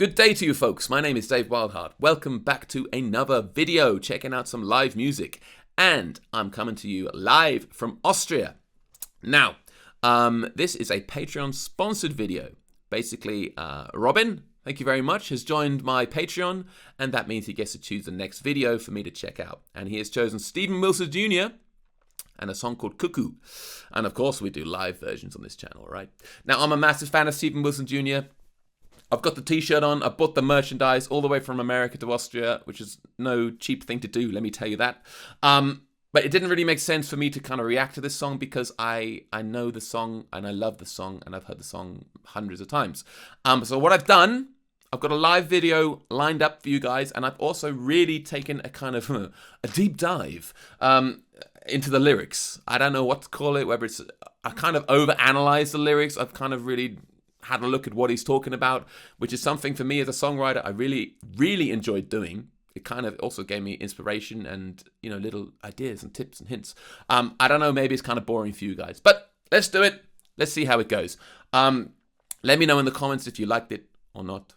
Good day to you folks, my name is Dave Wildheart. Welcome back to another video, checking out some live music. And I'm coming to you live from Austria. Now, this is a Patreon sponsored video. Basically, Robin, thank you very much, has joined my Patreon, and that means he gets to choose the next video for me to check out. And he has chosen Steven Wilson Jr. and a song called Cuckoo. And of course, we do live versions on this channel, right? Now, I'm a massive fan of Steven Wilson Jr. I've got the t-shirt on, I bought the merchandise all the way from America to Austria, which is no cheap thing to do, let me tell you that. But it didn't really make sense for me to kind of react to this song because I know the song and I love the song and I've heard the song hundreds of times. So what I've done, I've got a live video lined up for you guys, and I've also really taken a kind of a deep dive into the lyrics. I don't know what to call it, whether it's, I kind of overanalyze the lyrics. I've kind of really had a look at what he's talking about, which is something for me as a songwriter I really, really enjoyed doing. It kind of also gave me inspiration and, you know, little ideas and tips and hints. I don't know, maybe it's kind of boring for you guys, but let's do it. Let's see how it goes. Let me know in the comments if you liked it or not.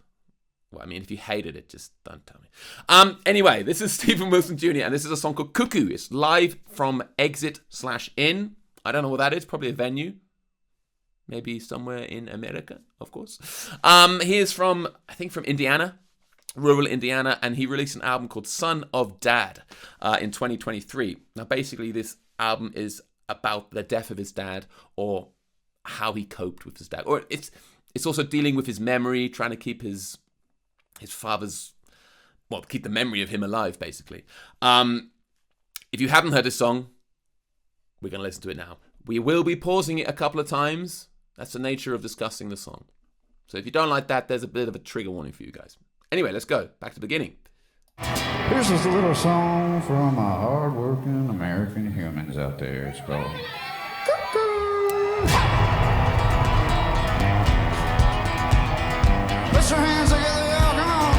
Well, I mean, if you hated it, just don't tell me. Anyway, this is Steven Wilson Jr. and this is a song called Cuckoo. It's live from Exit/In. I don't know what that is, probably a venue. Maybe somewhere in America, of course. He is from, I think from Indiana, rural Indiana, and he released an album called Son of Dad in 2023. Now, basically, this album is about the death of his dad or how he coped with his dad. Or it's also dealing with his memory, trying to keep his father's, well, keep the memory of him alive, basically. If you haven't heard this song, we're going to listen to it now. We will be pausing it a couple of times. That's the nature of discussing the song. So if you don't like that, there's a bit of a trigger warning for you guys. Anyway, let's go. Back to the beginning. Here's just a little song from our hard-working American humans out there. It's called Cuckoo. Put your hands together, y'all. Come on.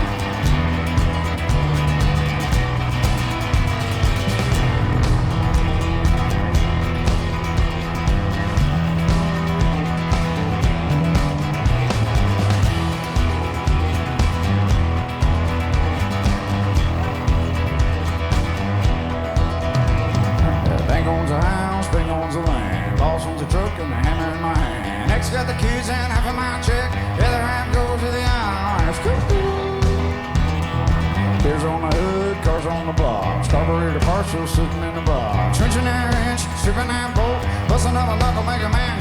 Got the keys and half of my check. The other half goes to the IRS. Beers on the hood, cars on the block. Carburetor partial sitting in the box. Trenching that wrench, stripping that bolt. Busting up a knuckle, make a man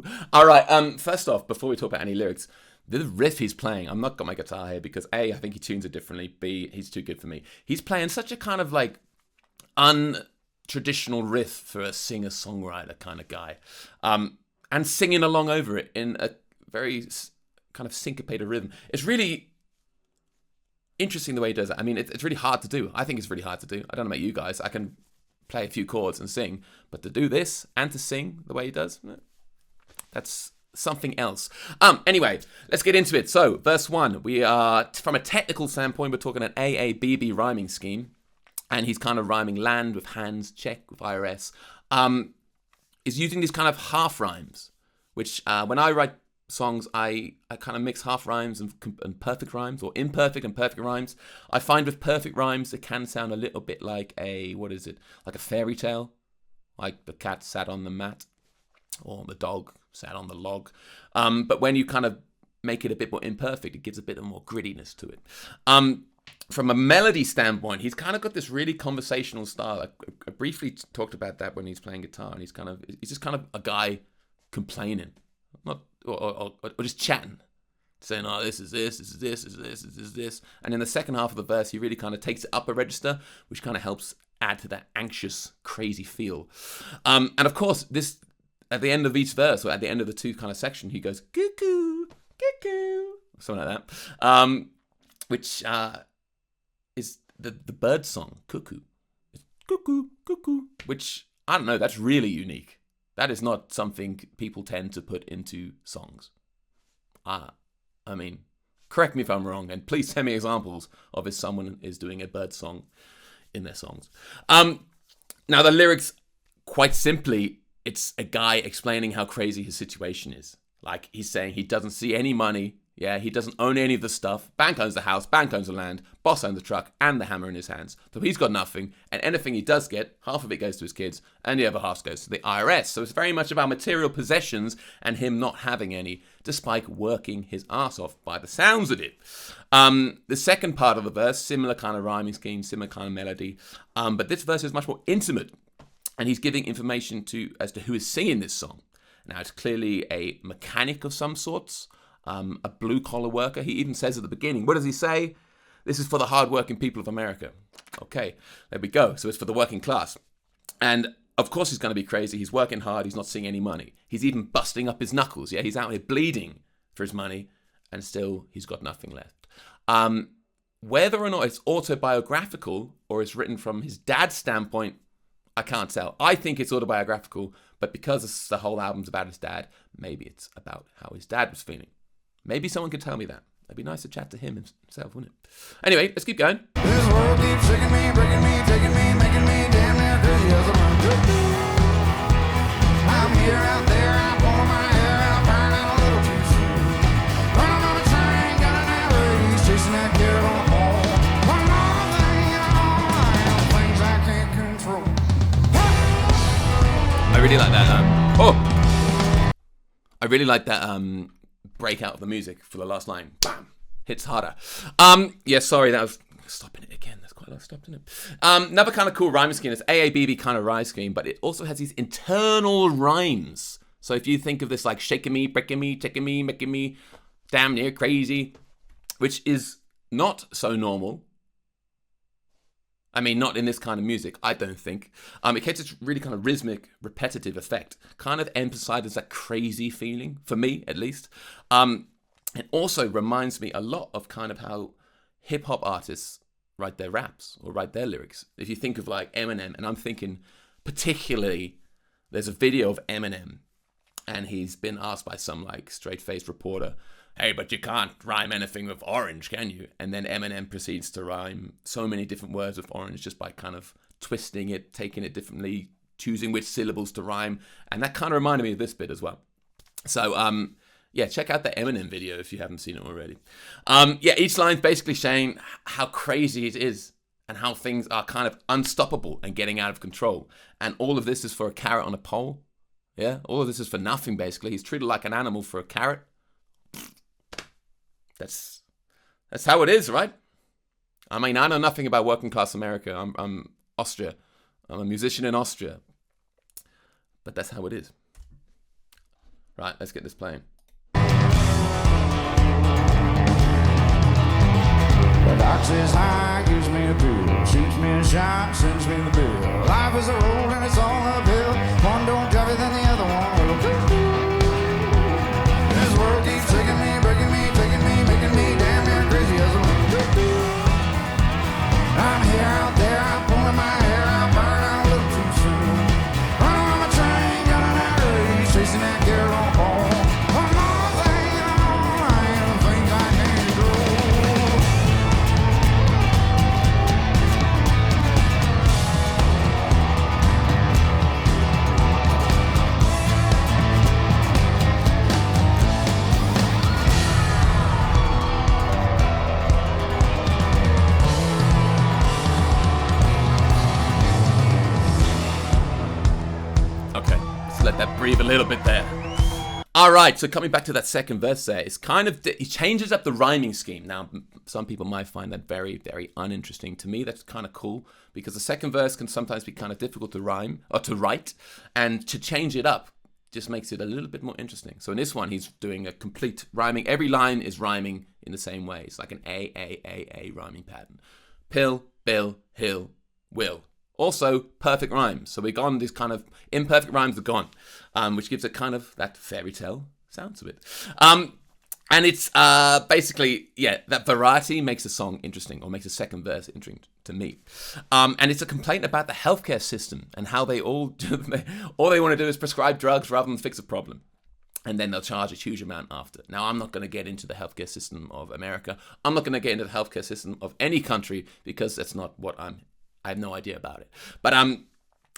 go. All right. First off, before we talk about any lyrics, the riff he's playing, I'm not got my guitar here because A, I think he tunes it differently. B, he's too good for me. He's playing such a kind of like traditional riff for a singer-songwriter kind of guy, and singing along over it in a very kind of syncopated rhythm. It's really interesting the way he does it. I mean, it's really hard to do. I think it's really hard to do. I don't know about you guys. I can play a few chords and sing, but to do this and to sing the way he does, that's something else. Anyway, let's get into it. So, verse 1, we are, from a technical standpoint, we're talking an AABB rhyming scheme. And he's kind of rhyming land with hands, check with IRS. Is using these kind of half rhymes, which when I write songs, I kind of mix half rhymes and perfect rhymes, or imperfect and perfect rhymes. I find with perfect rhymes, it can sound a little bit like like a fairy tale, like the cat sat on the mat, or the dog sat on the log. But when you kind of make it a bit more imperfect, it gives a bit of more grittiness to it. From a melody standpoint, he's kind of got this really conversational style. I briefly talked about that when he's playing guitar, and he's just kind of a guy complaining, or just chatting, saying, "Oh, this is this, this is this, this is this, this is this." And in the second half of the verse, he really kind of takes it up a register, which kind of helps add to that anxious, crazy feel. And of course, this at the end of each verse, or at the end of the two kind of section, he goes cuckoo, cuckoo, something like that, which is the bird song, Cuckoo. It's cuckoo, cuckoo, which, I don't know, that's really unique. That is not something people tend to put into songs. I mean, correct me if I'm wrong, and please send me examples of if someone is doing a bird song in their songs. Now, the lyrics, quite simply, it's a guy explaining how crazy his situation is. Like he's saying he doesn't see any money. Yeah, he doesn't own any of the stuff. Bank owns the house, bank owns the land, boss owns the truck and the hammer in his hands. So he's got nothing, and anything he does get, half of it goes to his kids, and the other half goes to the IRS. So it's very much about material possessions and him not having any, despite working his ass off by the sounds of it. The second part of the verse, similar kind of rhyming scheme, similar kind of melody, but this verse is much more intimate, and he's giving information as to who is singing this song. Now, it's clearly a mechanic of some sorts, a blue-collar worker. He even says at the beginning, what does he say? This is for the hard-working people of America. Okay, there we go. So it's for the working class. And, of course, he's going to be crazy. He's working hard. He's not seeing any money. He's even busting up his knuckles. Yeah, he's out here bleeding for his money, and still he's got nothing left. Whether or not it's autobiographical or it's written from his dad's standpoint, I can't tell. I think it's autobiographical, but because the whole album's about his dad, maybe it's about how his dad was feeling. Maybe someone could tell me that. It'd be nice to chat to him himself, wouldn't it? Anyway, let's keep going. This world keeps shaking me, breaking me, taking me, making me damn near crazy as a I'm here out there, I'm pulling my hair out, burning a little too soon. Running on a train, got an race, chasing that carrot on the pole. One more thing, things I can't control. I really like that. I really like that break out of the music for the last line. Bam! Hits harder. Yeah, sorry, that was stopping it again. There's quite a lot of stopping it. Another kind of cool rhyming scheme is AABB kind of rhyme scheme, but it also has these internal rhymes. So if you think of this like shaking me, breaking me, taking me, making me damn near crazy, which is not so normal. I mean, not in this kind of music, I don't think. It gets this really kind of rhythmic, repetitive effect. Kind of emphasizes that crazy feeling, for me at least. It also reminds me a lot of kind of how hip-hop artists write their raps or write their lyrics. If you think of like Eminem, and I'm thinking particularly, there's a video of Eminem, and he's been asked by some like straight-faced reporter, hey, but you can't rhyme anything with orange, can you? And then Eminem proceeds to rhyme so many different words with orange just by kind of twisting it, taking it differently, choosing which syllables to rhyme. And that kind of reminded me of this bit as well. So, yeah, check out the Eminem video if you haven't seen it already. Yeah, each line's basically saying how crazy it is and how things are kind of unstoppable and getting out of control. And all of this is for a carrot on a pole. Yeah, all of this is for nothing, basically. He's treated like an animal for a carrot. That's how it is, right? I mean, I know nothing about working class America. I'm Austria. I'm a musician in Austria. But that's how it is. Right, let's get this playing. The doc says hi, gives me a pill, shoots me a shot, sends me the bill. Life is a road and it's all uphill. One don't drive it, then the other one will. This world keeps shaking me, breaking me, taking me, making me damn near crazy as a I'm here out there, I'm pulling my hair out, burning out a little too soon. Running on my train, got an race, chasing that carrot on the pole. One more thing, things I can't do. Let that breathe a little bit there. All right, so coming back to that second verse there, it's kind of, it changes up the rhyming scheme. Now, some people might find that very, very uninteresting. To me, that's kind of cool because the second verse can sometimes be kind of difficult to rhyme or to write, and to change it up just makes it a little bit more interesting. So in this one, he's doing a complete rhyming. Every line is rhyming in the same way. It's like an A rhyming pattern. Pill, bill, hill, will. Also, perfect rhymes. So we've gone, these kind of imperfect rhymes are gone, which gives it kind of that fairy tale sound to it. And it's basically, yeah, that variety makes a song interesting, or makes a second verse interesting to me. And it's a complaint about the healthcare system and how they all they want to do is prescribe drugs rather than fix a problem. And then they'll charge a huge amount after. Now, I'm not going to get into the healthcare system of America. I'm not going to get into the healthcare system of any country because that's not what I have no idea about it. But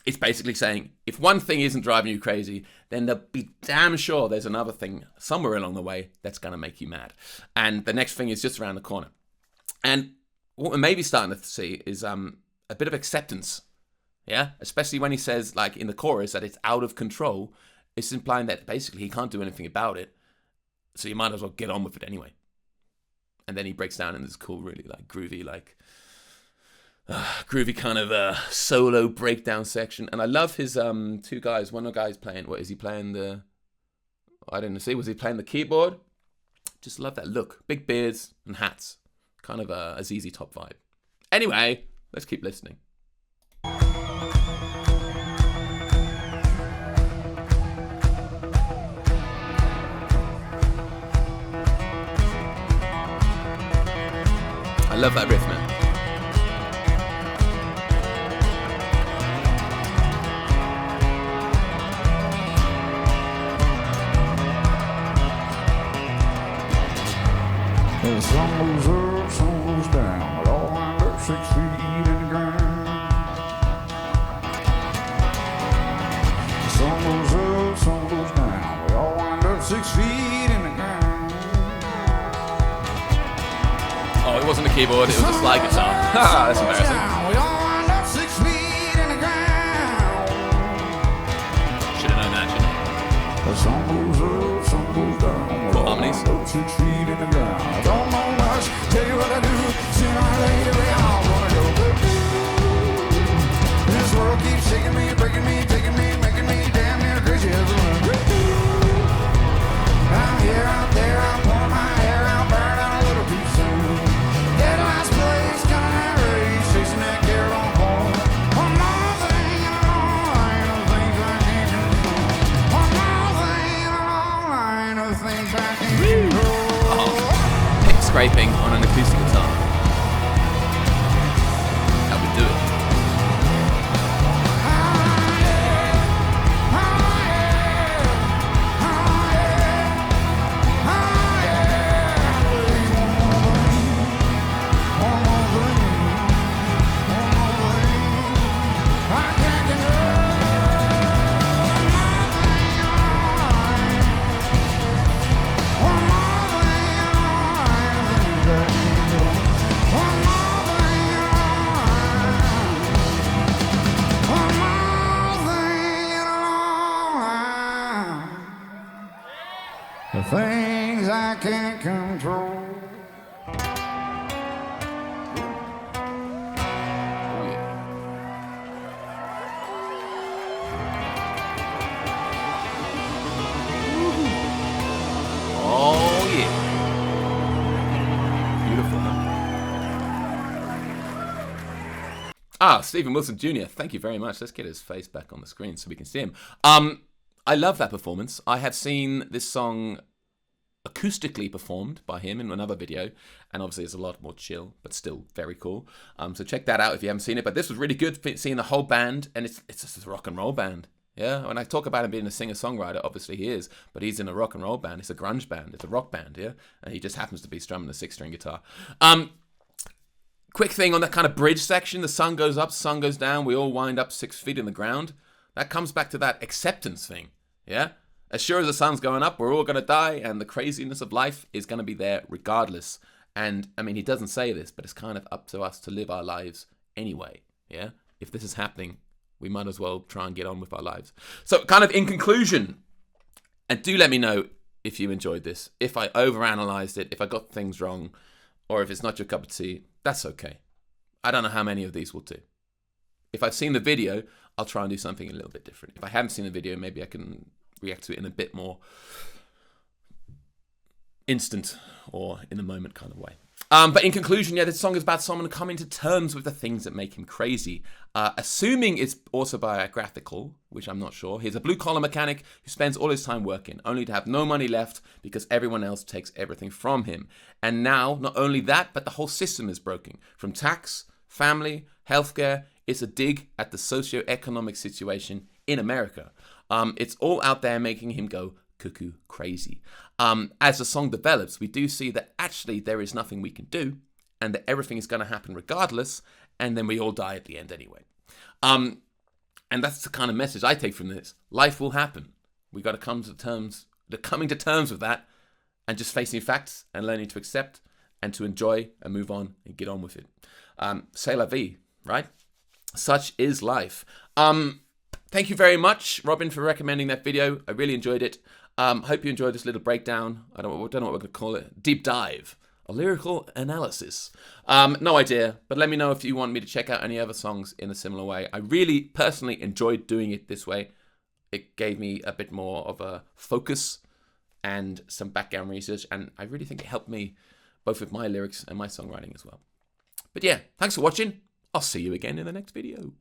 it's basically saying, if one thing isn't driving you crazy, then they'll be damn sure there's another thing somewhere along the way that's going to make you mad. And the next thing is just around the corner. And what we're maybe starting to see is a bit of acceptance. Yeah, especially when he says, like in the chorus, that it's out of control. It's implying that basically he can't do anything about it. So you might as well get on with it anyway. And then he breaks down in this cool, really like groovy, kind of solo breakdown section. And I love his two guys. One of the guys playing, what is he playing I didn't see, was he playing the keyboard? Just love that look. Big beards and hats. Kind of a ZZ Top vibe. Anyway, let's keep listening. I love that riff, man. The sun goes up, sun goes down, but all wind up 6 feet in the ground. The sun goes up, sun goes down, we all wind up 6 feet in the ground. Oh, it wasn't a keyboard, it was a slide guitar. Haha, that's embarrassing. We all wind up 6 feet in the ground. Should have known that, shouldn't I? The sun goes up, sun goes down, we all harmonies. wind up 6 feet in the ground. I don't know much, tell you what I do, sooner or later we all gonna go. This world keeps shaking me, breaking me, taking me, making me damn near crazy as a run. I'm here, out there, I pour my hair out, burn out a little too soon. Dead last place, coming that race, chasing that carrot on home. One more thing, and a long line of things I can't control. One more thing, and a long line of things I can't control. Pick scraping on an acoustic guitar. How we do it. The things I can't control. Oh, yeah. Oh, yeah. Beautiful, man. Stephen Wilson Jr., thank you very much. Let's get his face back on the screen so we can see him. I love that performance. I have seen this song acoustically performed by him in another video, and obviously it's a lot more chill, but still very cool. So check that out if you haven't seen it. But this was really good, seeing the whole band, and it's just a rock and roll band. Yeah, when I talk about him being a singer-songwriter, obviously he is, but he's in a rock and roll band. It's a grunge band. It's a rock band, yeah? And he just happens to be strumming a 6-string guitar. Quick thing on that kind of bridge section. The sun goes up, sun goes down. We all wind up 6 feet in the ground. That comes back to that acceptance thing, yeah? As sure as the sun's going up, we're all going to die, and the craziness of life is going to be there regardless. And, I mean, he doesn't say this, but it's kind of up to us to live our lives anyway, yeah? If this is happening, we might as well try and get on with our lives. So, kind of in conclusion, and do let me know if you enjoyed this, if I overanalyzed it, if I got things wrong, or if it's not your cup of tea, that's okay. I don't know how many of these will do. If I've seen the video, I'll try and do something a little bit different. If I haven't seen the video, maybe I can react to it in a bit more instant or in the moment kind of way. But in conclusion, yeah, this song is about someone coming to terms with the things that make him crazy. Assuming it's autobiographical, which I'm not sure. He's a blue-collar mechanic who spends all his time working, only to have no money left because everyone else takes everything from him. And now, not only that, but the whole system is broken. From tax, family, healthcare, it's a dig at the socio-economic situation in America. It's all out there making him go cuckoo crazy. As the song develops, we do see that actually there is nothing we can do and that everything is going to happen regardless, and then we all die at the end anyway. And And that's the kind of message I take from this. Life will happen. We got to come to terms, coming to terms with that, and just facing facts and learning to accept and to enjoy and move on and get on with it. C'est la vie, right? Such is life. Thank you very much, Robin, for recommending that video. I really enjoyed it. Hope you enjoyed this little breakdown. I don't know what we're going to call it. Deep dive. A lyrical analysis. No idea, but let me know if you want me to check out any other songs in a similar way. I really personally enjoyed doing it this way. It gave me a bit more of a focus and some background research, and I really think it helped me both with my lyrics and my songwriting as well. But yeah, thanks for watching. I'll see you again in the next video.